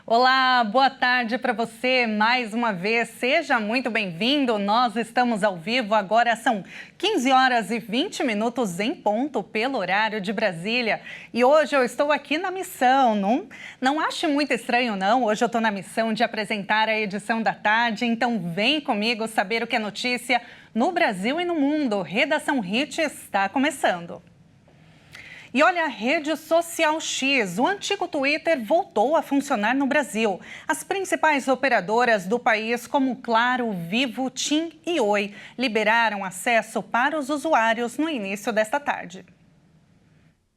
Olá, boa tarde para você mais uma vez. Seja muito bem-vindo. Nós estamos ao vivo, agora são 15 horas e 20 minutos em ponto pelo horário de Brasília. E hoje eu estou aqui na missão, não ache muito estranho não. Hoje eu estou na missão de apresentar a edição da tarde, então vem comigo saber o que é notícia no Brasil e no mundo. Redação Hit está começando. E olha, a rede social X, o antigo Twitter, voltou a funcionar no Brasil. As principais operadoras do país, como Claro, Vivo, TIM e Oi, liberaram acesso para os usuários no início desta tarde.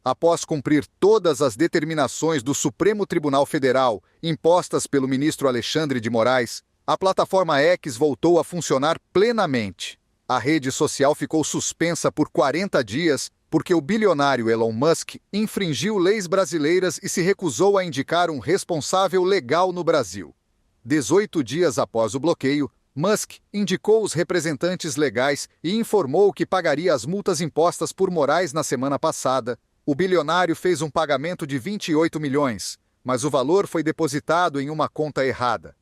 Após cumprir todas as determinações do Supremo Tribunal Federal, impostas pelo ministro Alexandre de Moraes, a plataforma X voltou a funcionar plenamente. A rede social ficou suspensa por 40 dias porque o bilionário Elon Musk infringiu leis brasileiras e se recusou a indicar um responsável legal no Brasil. 18 dias após o bloqueio, Musk indicou os representantes legais e informou que pagaria as multas impostas por Moraes na semana passada. O bilionário fez um pagamento de 28 milhões, mas o valor foi depositado em uma conta errada.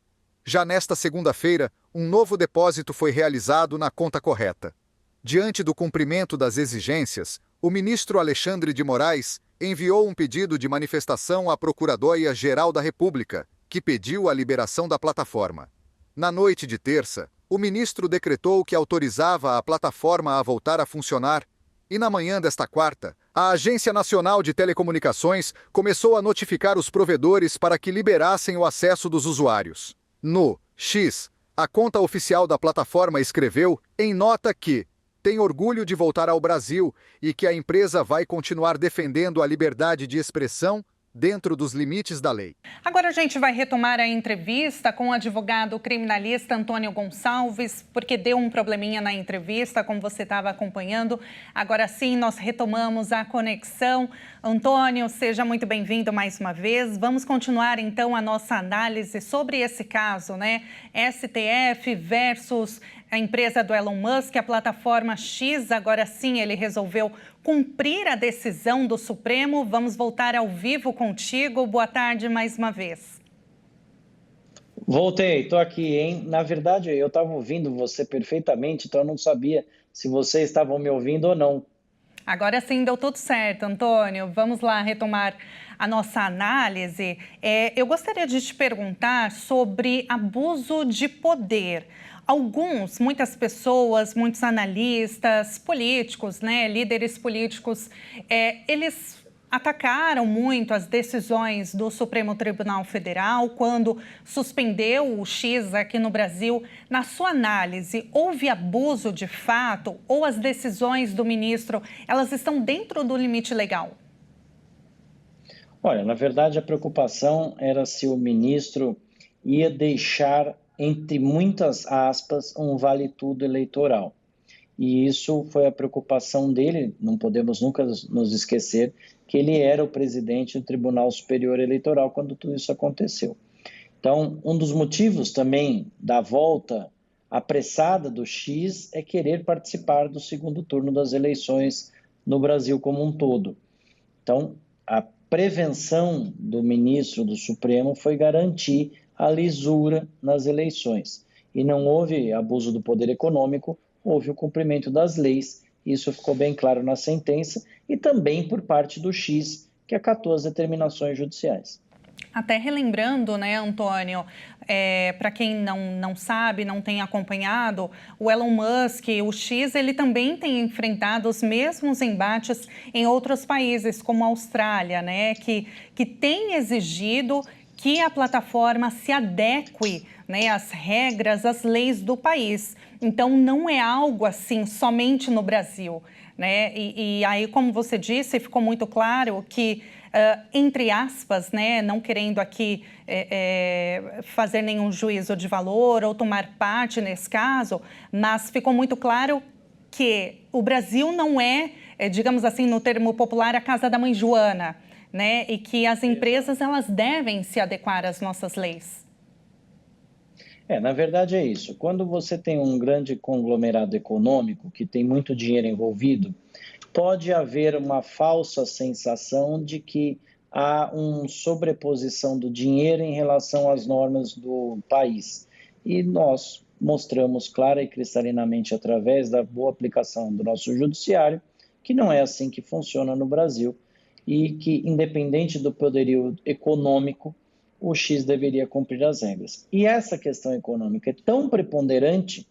Já nesta segunda-feira, um novo depósito foi realizado na conta correta. Diante do cumprimento das exigências, o ministro Alexandre de Moraes enviou um pedido de manifestação à Procuradoria-Geral da República, que pediu a liberação da plataforma. Na noite de terça, o ministro decretou que autorizava a plataforma a voltar a funcionar, e na manhã desta quarta, a Agência Nacional de Telecomunicações começou a notificar os provedores para que liberassem o acesso dos usuários. No X, a conta oficial da plataforma escreveu em nota que tem orgulho de voltar ao Brasil e que a empresa vai continuar defendendo a liberdade de expressão dentro dos limites da lei. Agora a gente vai retomar a entrevista com o advogado criminalista Antônio Gonçalves, porque deu um probleminha na entrevista, como você estava acompanhando. Agora sim, nós retomamos a conexão. Antônio, seja muito bem-vindo mais uma vez. Vamos continuar então a nossa análise sobre esse caso, né? STF versus a empresa do Elon Musk, a plataforma X. Agora sim, ele resolveu cumprir a decisão do Supremo. Vamos voltar ao vivo contigo. Boa tarde mais uma vez. Voltei, estou aqui, hein? Na verdade, eu estava ouvindo você perfeitamente, então eu não sabia se vocês estavam me ouvindo ou não. Agora sim, deu tudo certo, Antônio. Vamos lá retomar a nossa análise. Eu gostaria de te perguntar sobre abuso de poder. Muitas pessoas, muitos analistas, políticos, né, líderes políticos, eles atacaram muito as decisões do Supremo Tribunal Federal quando suspendeu o X aqui no Brasil. Na sua análise, houve abuso de fato ou as decisões do ministro, elas estão dentro do limite legal? Olha, na verdade, a preocupação era se o ministro ia deixar, entre muitas aspas, um vale-tudo eleitoral. E isso foi a preocupação dele, não podemos nunca nos esquecer que ele era o presidente do Tribunal Superior Eleitoral quando tudo isso aconteceu. Então, um dos motivos também da volta apressada do X é querer participar do segundo turno das eleições no Brasil como um todo. Então, a prevenção do ministro do Supremo foi garantir a lisura nas eleições. E não houve abuso do poder econômico, houve o cumprimento das leis. Isso ficou bem claro na sentença e também por parte do X, que acatou as determinações judiciais. Até relembrando, né, Antônio, para quem não sabe, não tem acompanhado, o Elon Musk, o X, ele também tem enfrentado os mesmos embates em outros países, como a Austrália, né, que tem exigido que a plataforma se adeque, né, às regras, às leis do país. Então, não é algo assim somente no Brasil, né? E aí, como você disse, ficou muito claro que, entre aspas, né, não querendo aqui fazer nenhum juízo de valor ou tomar parte nesse caso, mas ficou muito claro que o Brasil não é, digamos assim, no termo popular, a casa da mãe Joana, né? E que as empresas elas devem se adequar às nossas leis. Na verdade é isso. Quando você tem um grande conglomerado econômico que tem muito dinheiro envolvido, pode haver uma falsa sensação de que há uma sobreposição do dinheiro em relação às normas do país. E nós mostramos clara e cristalinamente, através da boa aplicação do nosso judiciário, que não é assim que funciona no Brasil e que, independente do poderio econômico, o X deveria cumprir as regras. E essa questão econômica é tão preponderante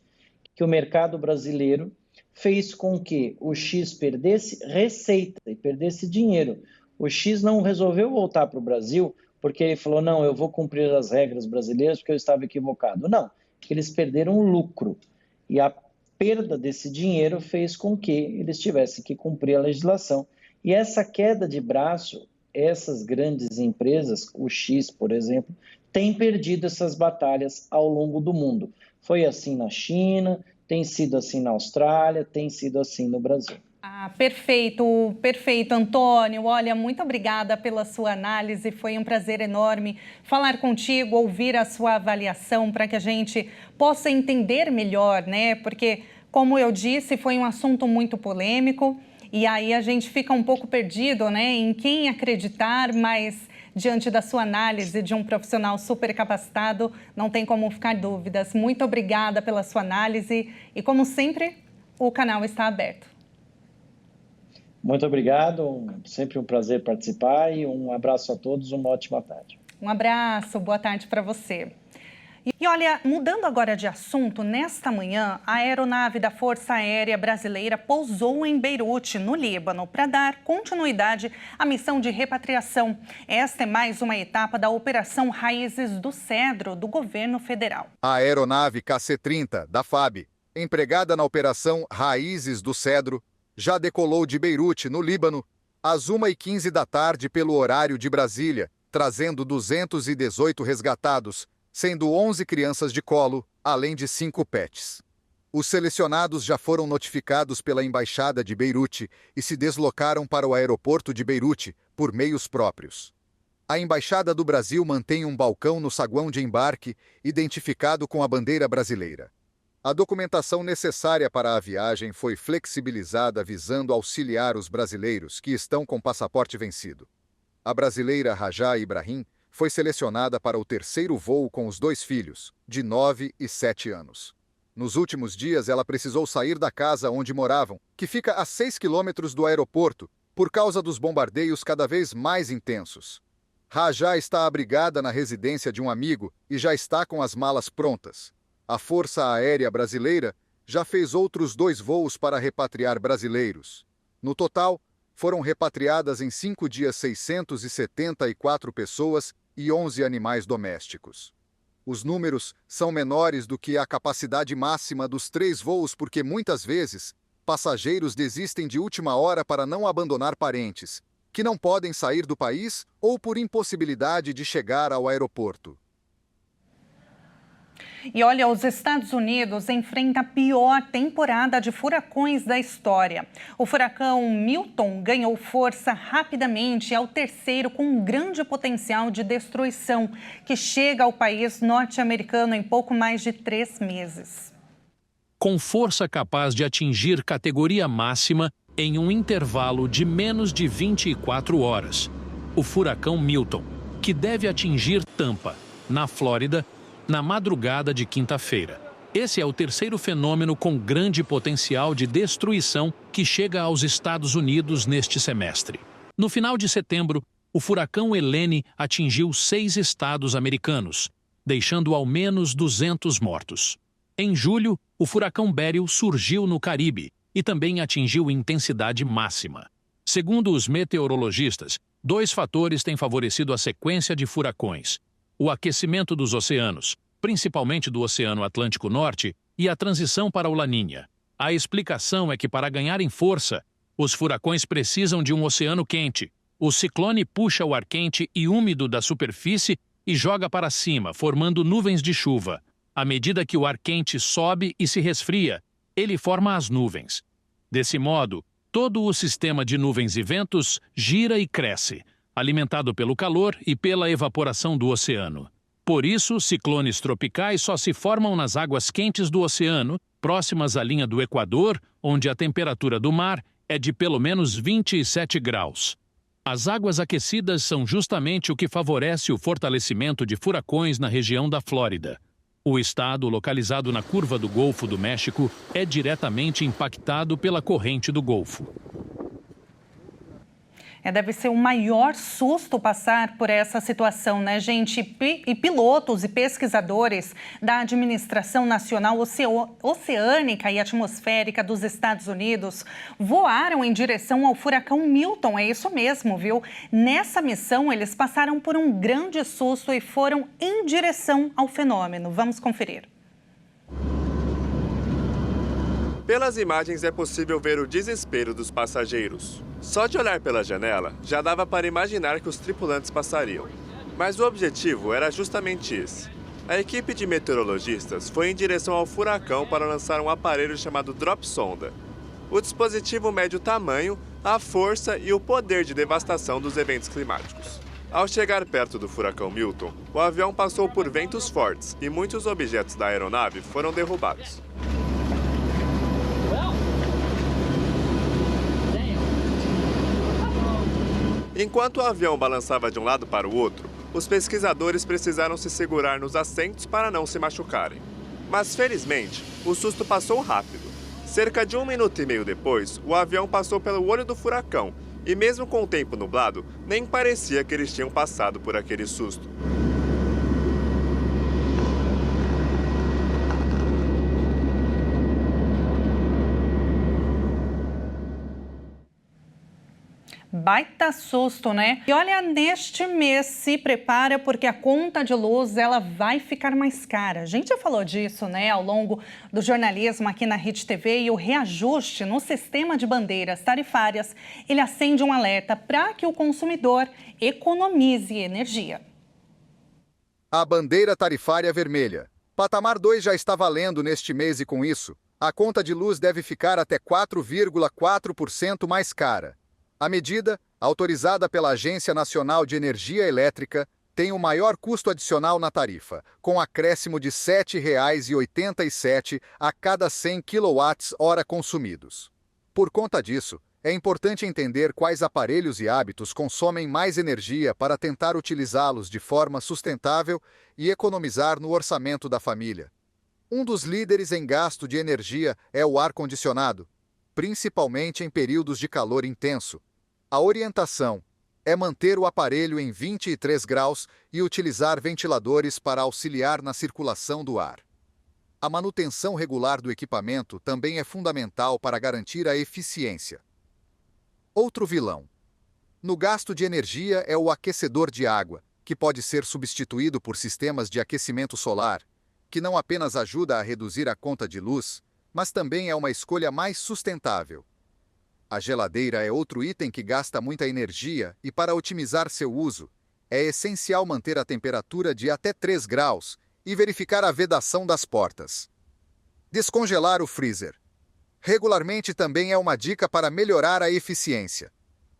que o mercado brasileiro fez com que o X perdesse receita e perdesse dinheiro. O X não resolveu voltar para o Brasil porque ele falou, não, eu vou cumprir as regras brasileiras porque eu estava equivocado. Não, que eles perderam lucro. E a perda desse dinheiro fez com que eles tivessem que cumprir a legislação. E essa queda de braço, essas grandes empresas, o X, por exemplo, têm perdido essas batalhas ao longo do mundo. Foi assim na China, tem sido assim na Austrália, tem sido assim no Brasil. Perfeito, perfeito, Antônio. Olha, muito obrigada pela sua análise. Foi um prazer enorme falar contigo, ouvir a sua avaliação para que a gente possa entender melhor, né? Porque, como eu disse, foi um assunto muito polêmico e aí a gente fica um pouco perdido, né? Em quem acreditar, mas diante da sua análise de um profissional super capacitado, não tem como ficar dúvidas. Muito obrigada pela sua análise e, como sempre, o canal está aberto. Muito obrigado, sempre um prazer participar e um abraço a todos, uma ótima tarde. Um abraço, boa tarde para você. E olha, mudando agora de assunto, nesta manhã, a aeronave da Força Aérea Brasileira pousou em Beirute, no Líbano, para dar continuidade à missão de repatriação. Esta é mais uma etapa da Operação Raízes do Cedro, do governo federal. A aeronave KC-30, da FAB, empregada na Operação Raízes do Cedro, já decolou de Beirute, no Líbano, às 1h15 da tarde pelo horário de Brasília, trazendo 218 resgatados, sendo 11 crianças de colo, além de 5 pets. Os selecionados já foram notificados pela Embaixada de Beirute e se deslocaram para o aeroporto de Beirute por meios próprios. A Embaixada do Brasil mantém um balcão no saguão de embarque, identificado com a bandeira brasileira. A documentação necessária para a viagem foi flexibilizada visando auxiliar os brasileiros que estão com passaporte vencido. A brasileira Rajá Ibrahim foi selecionada para o terceiro voo com os 2 filhos, de 9 e 7 anos. Nos últimos dias, ela precisou sair da casa onde moravam, que fica a 6 quilômetros do aeroporto, por causa dos bombardeios cada vez mais intensos. Rajá está abrigada na residência de um amigo e já está com as malas prontas. A Força Aérea Brasileira já fez outros 2 voos para repatriar brasileiros. No total, foram repatriadas em 5 dias 674 pessoas e 11 animais domésticos. Os números são menores do que a capacidade máxima dos 3 voos porque, muitas vezes, passageiros desistem de última hora para não abandonar parentes, que não podem sair do país ou por impossibilidade de chegar ao aeroporto. E olha, os Estados Unidos enfrentam a pior temporada de furacões da história. O furacão Milton ganhou força rapidamente e é o terceiro com um grande potencial de destruição, que chega ao país norte-americano em pouco mais de 3 meses. Com força capaz de atingir categoria máxima em um intervalo de menos de 24 horas. O furacão Milton, que deve atingir Tampa, na Flórida, na madrugada de quinta-feira. Esse é o terceiro fenômeno com grande potencial de destruição que chega aos Estados Unidos neste semestre. No final de setembro, o furacão Helene atingiu 6 estados americanos, deixando ao menos 200 mortos. Em julho, o furacão Beryl surgiu no Caribe e também atingiu intensidade máxima. Segundo os meteorologistas, 2 fatores têm favorecido a sequência de furacões: o aquecimento dos oceanos, principalmente do Oceano Atlântico Norte, e a transição para o Laninha. A explicação é que, para ganharem força, os furacões precisam de um oceano quente. O ciclone puxa o ar quente e úmido da superfície e joga para cima, formando nuvens de chuva. À medida que o ar quente sobe e se resfria, ele forma as nuvens. Desse modo, todo o sistema de nuvens e ventos gira e cresce, alimentado pelo calor e pela evaporação do oceano. Por isso, ciclones tropicais só se formam nas águas quentes do oceano, próximas à linha do Equador, onde a temperatura do mar é de pelo menos 27 graus. As águas aquecidas são justamente o que favorece o fortalecimento de furacões na região da Flórida. O estado, localizado na curva do Golfo do México, é diretamente impactado pela corrente do Golfo. Deve ser o maior susto passar por essa situação, né, gente? E pilotos e pesquisadores da Administração Nacional Oceânica e Atmosférica dos Estados Unidos voaram em direção ao furacão Milton. É isso mesmo, viu? Nessa missão, eles passaram por um grande susto e foram em direção ao fenômeno. Vamos conferir. Pelas imagens é possível ver o desespero dos passageiros. Só de olhar pela janela, já dava para imaginar que os tripulantes passariam. Mas o objetivo era justamente esse. A equipe de meteorologistas foi em direção ao furacão para lançar um aparelho chamado Drop Sonda. O dispositivo mede o tamanho, a força e o poder de devastação dos eventos climáticos. Ao chegar perto do furacão Milton, o avião passou por ventos fortes e muitos objetos da aeronave foram derrubados. Enquanto o avião balançava de um lado para o outro, os pesquisadores precisaram se segurar nos assentos para não se machucarem. Mas, felizmente, o susto passou rápido. Cerca de 1 minuto e meio depois, o avião passou pelo olho do furacão e, mesmo com o tempo nublado, nem parecia que eles tinham passado por aquele susto. Baita susto, né? E olha, neste mês se prepara porque a conta de luz ela vai ficar mais cara. A gente já falou disso, né, ao longo do jornalismo aqui na Rede TV, e o reajuste no sistema de bandeiras tarifárias, ele acende um alerta para que o consumidor economize energia. A bandeira tarifária vermelha. Patamar 2 já está valendo neste mês e com isso, a conta de luz deve ficar até 4,4% mais cara. A medida, autorizada pela Agência Nacional de Energia Elétrica, tem o maior custo adicional na tarifa, com acréscimo de R$ 7,87 a cada 100 kWh consumidos. Por conta disso, é importante entender quais aparelhos e hábitos consomem mais energia para tentar utilizá-los de forma sustentável e economizar no orçamento da família. Um dos líderes em gasto de energia é o ar-condicionado, principalmente em períodos de calor intenso. A orientação é manter o aparelho em 23 graus e utilizar ventiladores para auxiliar na circulação do ar. A manutenção regular do equipamento também é fundamental para garantir a eficiência. Outro vilão no gasto de energia é o aquecedor de água, que pode ser substituído por sistemas de aquecimento solar, que não apenas ajuda a reduzir a conta de luz, mas também é uma escolha mais sustentável. A geladeira é outro item que gasta muita energia e, para otimizar seu uso, é essencial manter a temperatura de até 3 graus e verificar a vedação das portas. Descongelar o freezer. Regularmente também é uma dica para melhorar a eficiência.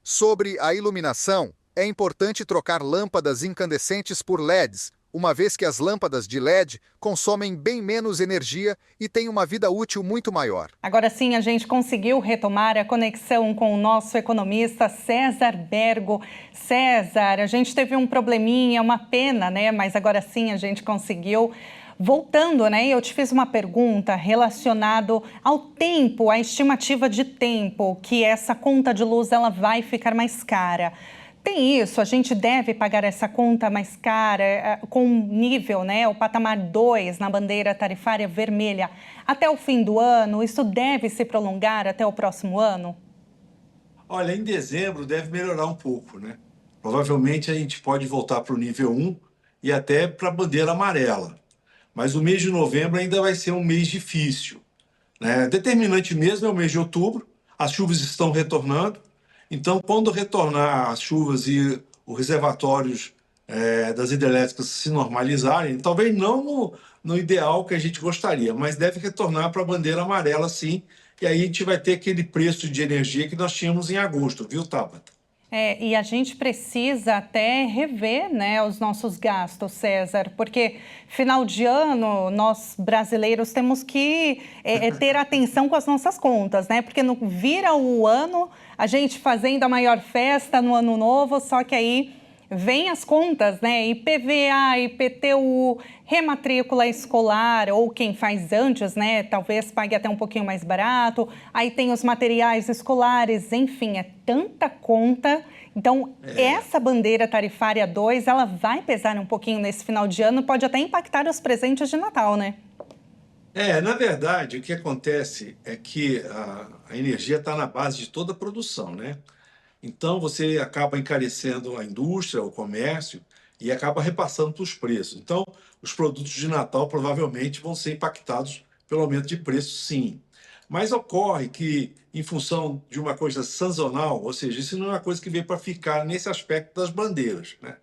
Sobre a iluminação, é importante trocar lâmpadas incandescentes por LEDs, uma vez que as lâmpadas de LED consomem bem menos energia e têm uma vida útil muito maior. Agora sim, a gente conseguiu retomar a conexão com o nosso economista César Bergo. César, a gente teve um probleminha, uma pena, né? Mas agora sim a gente conseguiu. Voltando, né? Eu te fiz uma pergunta relacionada ao tempo, à estimativa de tempo que essa conta de luz ela vai ficar mais cara. Tem isso, a gente deve pagar essa conta mais cara com nível, né, o patamar 2 na bandeira tarifária vermelha até o fim do ano? Isso deve se prolongar até o próximo ano? Olha, em dezembro deve melhorar um pouco, né? Provavelmente a gente pode voltar para o nível 1 e até para a bandeira amarela. Mas o mês de novembro ainda vai ser um mês difícil, né? Determinante mesmo é o mês de outubro, as chuvas estão retornando. Então, quando retornar as chuvas e os reservatórios das hidrelétricas se normalizarem, talvez não no ideal que a gente gostaria, mas deve retornar para a bandeira amarela, sim, e aí a gente vai ter aquele preço de energia que nós tínhamos em agosto, viu, Tabata? E a gente precisa até rever, né, os nossos gastos, César, porque final de ano nós brasileiros temos que ter atenção com as nossas contas, né? Porque não vira o ano a gente fazendo a maior festa no ano novo, só que aí vem as contas, né? IPVA, IPTU, rematrícula escolar, ou quem faz antes, né? Talvez pague até um pouquinho mais barato. Aí tem os materiais escolares, enfim, é tanta conta. Então, essa bandeira tarifária 2, ela vai pesar um pouquinho nesse final de ano, pode até impactar os presentes de Natal, né? Na verdade, o que acontece é que a energia está na base de toda a produção, né? Então, você acaba encarecendo a indústria, o comércio, e acaba repassando para os preços. Então, os produtos de Natal provavelmente vão ser impactados pelo aumento de preço, sim. Mas ocorre que, em função de uma coisa sazonal, ou seja, isso não é uma coisa que veio para ficar nesse aspecto das bandeiras, né?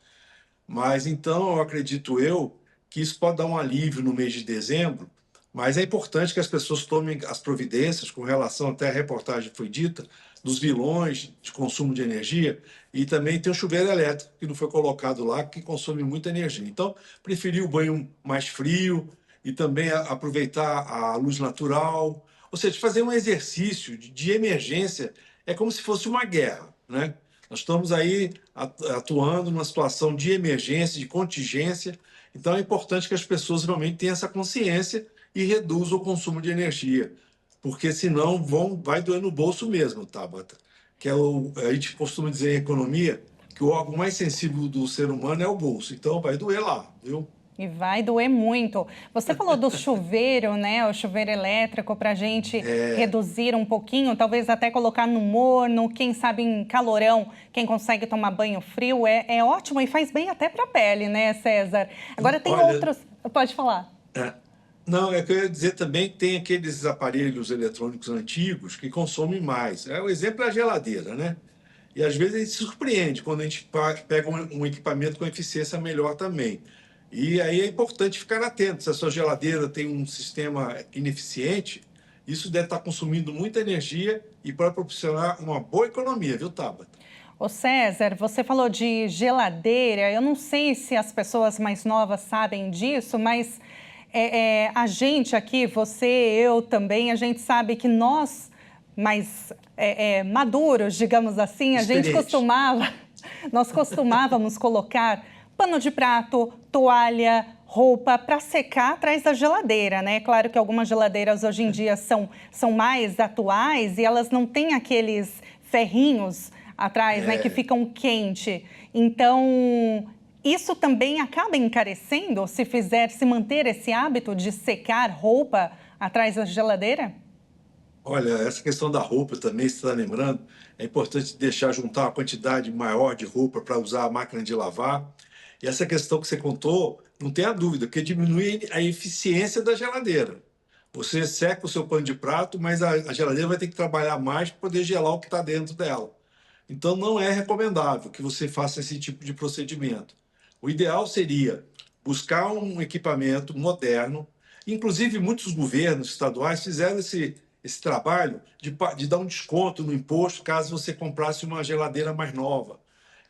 Mas então, acredito eu, que isso pode dar um alívio no mês de dezembro, mas é importante que as pessoas tomem as providências com relação, até a reportagem foi dita, dos vilões de consumo de energia, e também tem o chuveiro elétrico, que não foi colocado lá, que consome muita energia. Então, preferir o banho mais frio e também aproveitar a luz natural, ou seja, fazer um exercício de emergência é como se fosse uma guerra, né? Nós estamos aí atuando numa situação de emergência, de contingência, então é importante que as pessoas realmente tenham essa consciência e reduzam o consumo de energia, porque senão vai doer no bolso mesmo, Tabata. Que a gente costuma dizer em economia que o órgão mais sensível do ser humano é o bolso, então vai doer lá, viu? E vai doer muito. Você falou do chuveiro, né? O chuveiro elétrico para a gente reduzir um pouquinho, talvez até colocar no morno, quem sabe em calorão, quem consegue tomar banho frio, é ótimo e faz bem até para a pele, né, César? Agora tem outros... Pode falar. Não, é que eu ia dizer também que tem aqueles aparelhos eletrônicos antigos que consomem mais. O exemplo é a geladeira, né? E às vezes a gente se surpreende quando a gente pega um equipamento com eficiência melhor também. E aí é importante ficar atento. Se a sua geladeira tem um sistema ineficiente, isso deve estar consumindo muita energia e pode proporcionar uma boa economia, viu, Tabata? Ô César, você falou de geladeira. Eu não sei se as pessoas mais novas sabem disso, mas a gente aqui, você, eu também, a gente sabe que nós, mais maduros, digamos assim, nós costumávamos colocar pano de prato, toalha, roupa para secar atrás da geladeira, né? Claro que algumas geladeiras hoje em dia são mais atuais e elas não têm aqueles ferrinhos atrás, né, que ficam quente. Então, isso também acaba encarecendo se manter esse hábito de secar roupa atrás da geladeira? Olha, essa questão da roupa também, você está lembrando, é importante juntar uma quantidade maior de roupa para usar a máquina de lavar. E essa questão que você contou, não tenha dúvida, porque diminui a eficiência da geladeira. Você seca o seu pano de prato, mas a geladeira vai ter que trabalhar mais para poder gelar o que está dentro dela. Então, não é recomendável que você faça esse tipo de procedimento. O ideal seria buscar um equipamento moderno. Inclusive, muitos governos estaduais fizeram esse trabalho de dar um desconto no imposto caso você comprasse uma geladeira mais nova.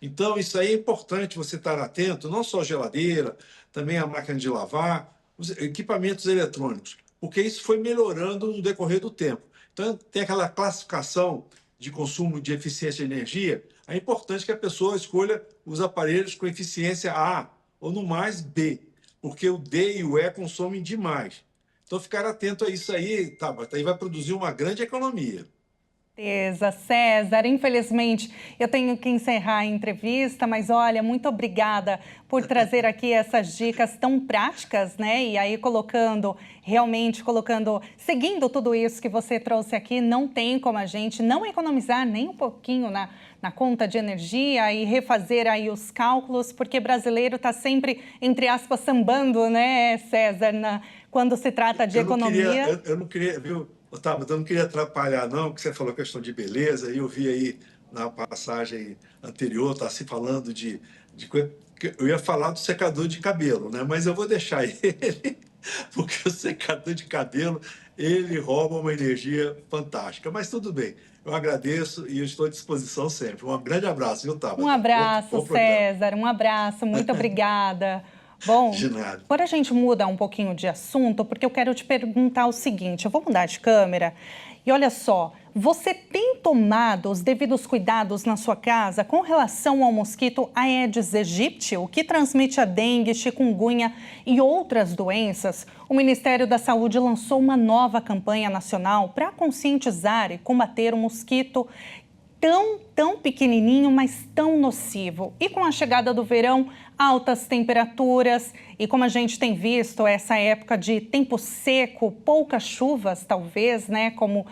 Então, isso aí é importante você estar atento, não só a geladeira, também a máquina de lavar, os equipamentos eletrônicos, porque isso foi melhorando no decorrer do tempo. Então, tem aquela classificação de consumo de eficiência de energia, é importante que a pessoa escolha os aparelhos com eficiência A ou no mais B, porque o D e o E consomem demais. Então, ficar atento a isso aí, Tabata, aí vai produzir uma grande economia. César, infelizmente eu tenho que encerrar a entrevista, mas olha, muito obrigada por trazer aqui essas dicas tão práticas, né? E aí seguindo tudo isso que você trouxe aqui, não tem como a gente não economizar nem um pouquinho na conta de energia e refazer aí os cálculos, porque brasileiro está sempre, entre aspas, sambando, né, César, quando se trata de economia. Eu não queria, viu? Otávio, eu não queria atrapalhar, não, porque você falou questão de beleza, e eu vi aí na passagem anterior, está se falando de eu ia falar do secador de cabelo, né? Mas eu vou deixar ele, porque o secador de cabelo ele rouba uma energia fantástica. Mas tudo bem, eu agradeço e eu estou à disposição sempre. Um grande abraço, viu, Tabata? Um abraço, bom programa. César, um abraço, muito obrigada. Bom, De nada. agora a gente muda um pouquinho de assunto, porque eu quero te perguntar o seguinte, eu vou mudar de câmera, e olha só, você tem tomado os devidos cuidados na sua casa com relação ao mosquito Aedes aegypti, o que transmite a dengue, chikungunya e outras doenças? O Ministério da Saúde lançou uma nova campanha nacional para conscientizar e combater o mosquito tão pequenininho, mas tão nocivo. E com a chegada do verão, altas temperaturas e como a gente tem visto essa época de tempo seco, poucas chuvas talvez, né, como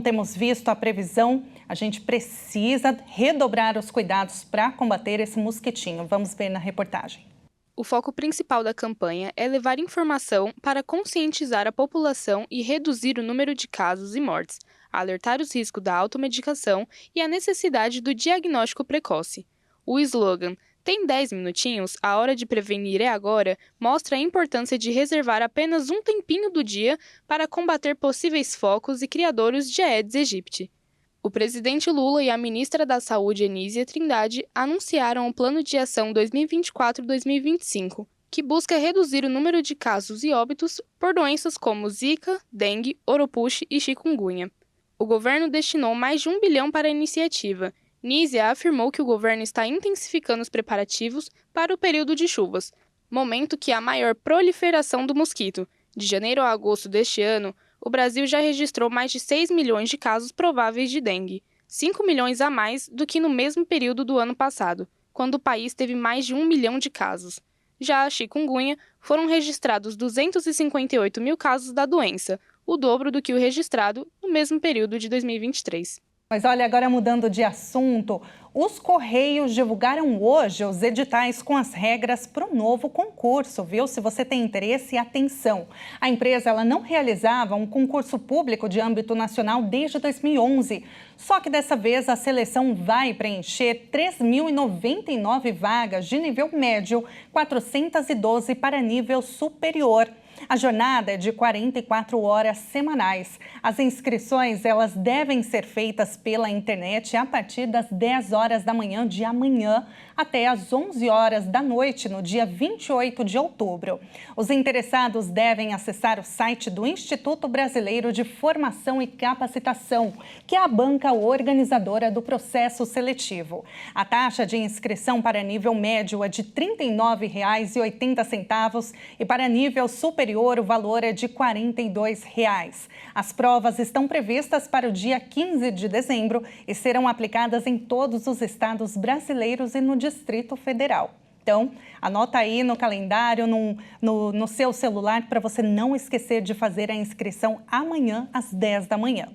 temos visto a previsão, a gente precisa redobrar os cuidados para combater esse mosquitinho. Vamos ver na reportagem. O foco principal da campanha é levar informação para conscientizar a população e reduzir o número de casos e mortes, alertar os riscos da automedicação e a necessidade do diagnóstico precoce. O slogan "Tem 10 minutinhos, a hora de prevenir é agora" mostra a importância de reservar apenas um tempinho do dia para combater possíveis focos e criadouros de Aedes aegypti. O presidente Lula e a ministra da Saúde, Anísia Trindade, anunciaram o Plano de Ação 2024-2025, que busca reduzir o número de casos e óbitos por doenças como Zika, dengue, oropouche e chikungunya. O governo destinou mais de 1 bilhão para a iniciativa. Nízia afirmou que o governo está intensificando os preparativos para o período de chuvas, momento que há maior proliferação do mosquito. De janeiro a agosto deste ano, o Brasil já registrou mais de 6 milhões de casos prováveis de dengue, 5 milhões a mais do que no mesmo período do ano passado, quando o país teve mais de 1 milhão de casos. Já a chikungunya, foram registrados 258 mil casos da doença, o dobro do que o registrado no mesmo período de 2023. Mas olha, agora mudando de assunto, os Correios divulgaram hoje os editais com as regras para o novo concurso, viu? Se você tem interesse, atenção. A empresa ela não realizava um concurso público de âmbito nacional desde 2011. Só que dessa vez a seleção vai preencher 3.099 vagas de nível médio, 412 para nível superior. A jornada é de 44 horas semanais. As inscrições elas devem ser feitas pela internet a partir das 10 horas da manhã de amanhã até as 11 horas da noite, no dia 28 de outubro. Os interessados devem acessar o site do Instituto Brasileiro de Formação e Capacitação, que é a banca organizadora do processo seletivo. A taxa de inscrição para nível médio é de R$ 39,80 e para nível superior o valor é de R$ 42. As provas estão previstas para o dia 15 de dezembro e serão aplicadas em todos os estados brasileiros e no Distrito Federal. Então, anota aí no calendário, no seu celular, para você não esquecer de fazer a inscrição amanhã às 10 da manhã.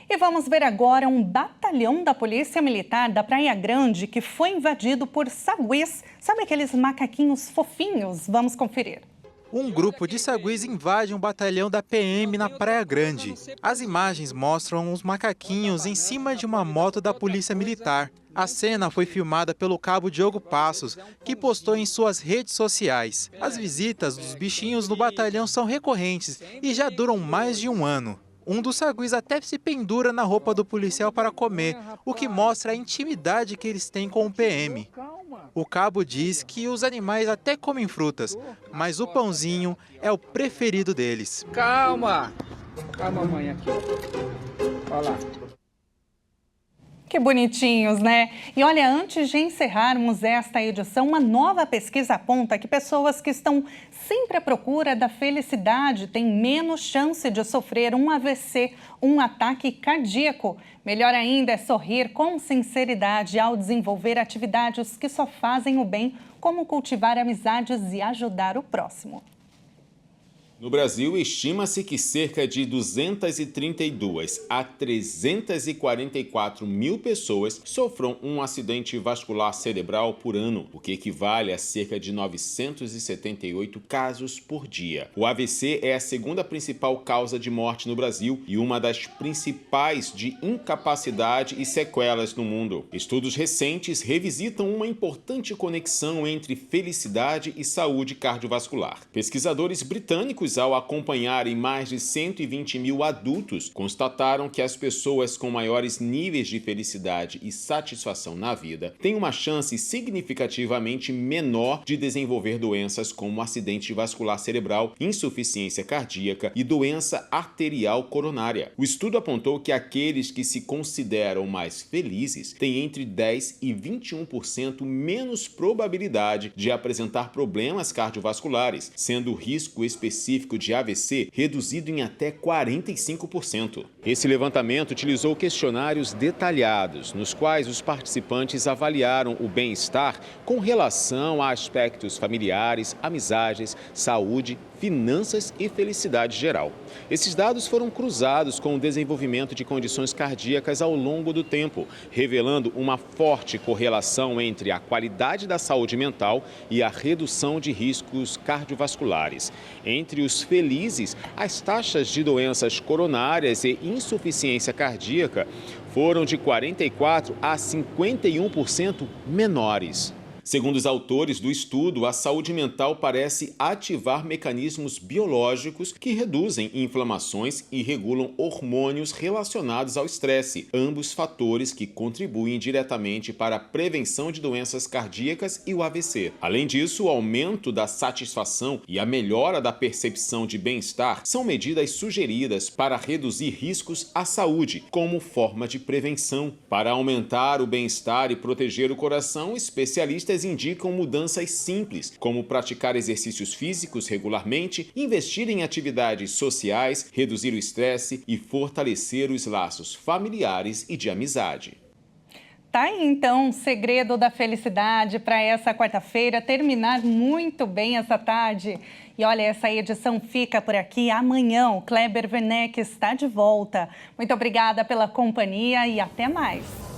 E vamos ver agora um batalhão da Polícia Militar da Praia Grande que foi invadido por saguis. Sabe aqueles macaquinhos fofinhos? Vamos conferir. Um grupo de saguis invade um batalhão da PM na Praia Grande. As imagens mostram os macaquinhos em cima de uma moto da Polícia Militar. A cena foi filmada pelo cabo Diogo Passos, que postou em suas redes sociais. As visitas dos bichinhos no batalhão são recorrentes e já duram mais de um ano. Um dos saguis até se pendura na roupa do policial para comer, o que mostra a intimidade que eles têm com o PM. O cabo diz que os animais até comem frutas, mas o pãozinho é o preferido deles. Calma! Calma, mãe, aqui. Olha lá. Que bonitinhos, né? E olha, antes de encerrarmos esta edição, uma nova pesquisa aponta que pessoas que estão sempre à procura da felicidade têm menos chance de sofrer um AVC, um ataque cardíaco. Melhor ainda é sorrir com sinceridade ao desenvolver atividades que só fazem o bem, como cultivar amizades e ajudar o próximo. No Brasil, estima-se que cerca de 232 a 344 mil pessoas sofram um acidente vascular cerebral por ano, o que equivale a cerca de 978 casos por dia. O AVC é a segunda principal causa de morte no Brasil e uma das principais de incapacidade e sequelas no mundo. Estudos recentes revisitam uma importante conexão entre felicidade e saúde cardiovascular. Pesquisadores britânicos científicos, ao acompanharem mais de 120 mil adultos, constataram que as pessoas com maiores níveis de felicidade e satisfação na vida têm uma chance significativamente menor de desenvolver doenças como acidente vascular cerebral, insuficiência cardíaca e doença arterial coronária. O estudo apontou que aqueles que se consideram mais felizes têm entre 10 e 21% menos probabilidade de apresentar problemas cardiovasculares, sendo o risco específico de AVC reduzido em até 45%. Esse levantamento utilizou questionários detalhados, nos quais os participantes avaliaram o bem-estar com relação a aspectos familiares, amizades, saúde, finanças e felicidade geral. Esses dados foram cruzados com o desenvolvimento de condições cardíacas ao longo do tempo, revelando uma forte correlação entre a qualidade da saúde mental e a redução de riscos cardiovasculares. Entre os felizes, as taxas de doenças coronárias e insuficiência cardíaca foram de 44% a 51% menores. Segundo os autores do estudo, a saúde mental parece ativar mecanismos biológicos que reduzem inflamações e regulam hormônios relacionados ao estresse, ambos fatores que contribuem diretamente para a prevenção de doenças cardíacas e o AVC. Além disso, o aumento da satisfação e a melhora da percepção de bem-estar são medidas sugeridas para reduzir riscos à saúde, como forma de prevenção. Para aumentar o bem-estar e proteger o coração, especialistas indicam mudanças simples, como praticar exercícios físicos regularmente, investir em atividades sociais, reduzir o estresse e fortalecer os laços familiares e de amizade. Tá aí, então, o segredo da felicidade para essa quarta-feira, terminar muito bem essa tarde. E olha, essa edição fica por aqui. Amanhã o Kleber Werneck está de volta. Muito obrigada pela companhia e até mais.